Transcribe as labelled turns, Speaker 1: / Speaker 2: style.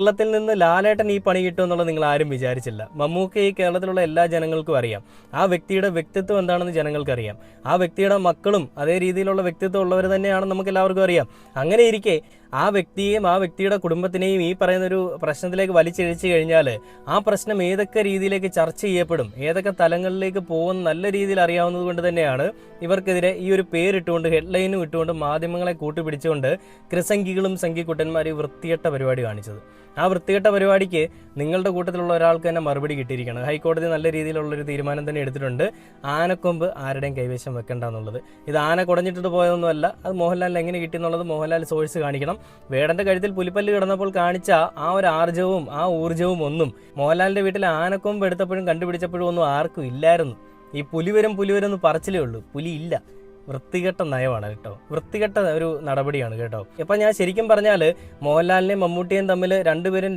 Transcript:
Speaker 1: കേരളത്തിൽ നിന്ന് ലാലേട്ടൻ ഈ പണി കിട്ടും എന്നുള്ളത് നിങ്ങൾ ആരും വിചാരിച്ചില്ല. മമ്മൂക്ക ഈ കേരളത്തിലുള്ള എല്ലാ ജനങ്ങൾക്കും അറിയാം. ആ വ്യക്തിയുടെ വ്യക്തിത്വം എന്താണെന്ന് ജനങ്ങൾക്കറിയാം. ആ വ്യക്തിയുടെ മക്കളും അതേ രീതിയിലുള്ള വ്യക്തിത്വം ഉള്ളവർ തന്നെയാണെന്ന് നമുക്ക് എല്ലാവർക്കും അറിയാം. അങ്ങനെ ഇരിക്കെ ആ വ്യക്തിയെയും ആ വ്യക്തിയുടെ കുടുംബത്തിനെയും ഈ പറയുന്നൊരു പ്രശ്നത്തിലേക്ക് വലിച്ചിഴച്ചു കഴിഞ്ഞാൽ ആ പ്രശ്നം ഏതൊക്കെ രീതിയിലേക്ക് ചർച്ച ചെയ്യപ്പെടും, ഏതൊക്കെ തലങ്ങളിലേക്ക് പോകുമെന്ന് നല്ല രീതിയിൽ അറിയാവുന്നത് കൊണ്ട് തന്നെയാണ് ഇവർക്കെതിരെ ഈ ഒരു പേരിട്ടുകൊണ്ട് ഹെഡ്ലൈനും ഇട്ടുകൊണ്ട് മാധ്യമങ്ങളെ കൂട്ടുപിടിച്ചുകൊണ്ട് ക്രിസംഖികളും സംഖ്യക്കുട്ടന്മാർ വൃത്തികെട്ട പരിപാടി കാണിച്ചത്. ആ വൃത്തികെട്ട പരിപാടിക്ക് നിങ്ങളുടെ കൂട്ടത്തിലുള്ള ഒരാൾക്ക് തന്നെ മറുപടി കിട്ടിയിരിക്കണം. ഹൈക്കോടതി നല്ല രീതിയിലുള്ളൊരു തീരുമാനം തന്നെ എടുത്തിട്ടുണ്ട്. ആനക്കൊമ്പ് ആരുടെയും കൈവശം വെക്കണ്ട എന്നുള്ളത്. ഇത് ആന കുടഞ്ഞിട്ടിട്ട് പോയതൊന്നുമല്ല. അത് മോഹൻലാലിന് എങ്ങനെ കിട്ടിയെന്നുള്ളത് മോഹൻലാൽ സോഴ്സ് കാണിക്കണം. വേടന്റെ കഴുത്തിൽ പുലിപ്പല്ല് കിടന്നപ്പോൾ കാണിച്ച ആ ഒരു ആർജവും ആ ഊർജവും ഒന്നും മോഹൻലാലിന്റെ വീട്ടിൽ ആനക്കൊമ്പ് എടുത്തപ്പോഴും കണ്ടുപിടിച്ചപ്പോഴും ഒന്നും ആർക്കും ഇല്ലായിരുന്നു. ഈ പുലിവരും എന്ന് പറച്ചിലേ ഉള്ളൂ, പുലി ഇല്ല. വൃത്തികെട്ട നയമാണ് കേട്ടോ, വൃത്തികെട്ട ഒരു നടപടിയാണ് കേട്ടോ. ഇപ്പം ഞാൻ ശരിക്കും പറഞ്ഞാൽ മോഹൻലാലിനെയും മമ്മൂട്ടിയും തമ്മിൽ രണ്ടുപേരും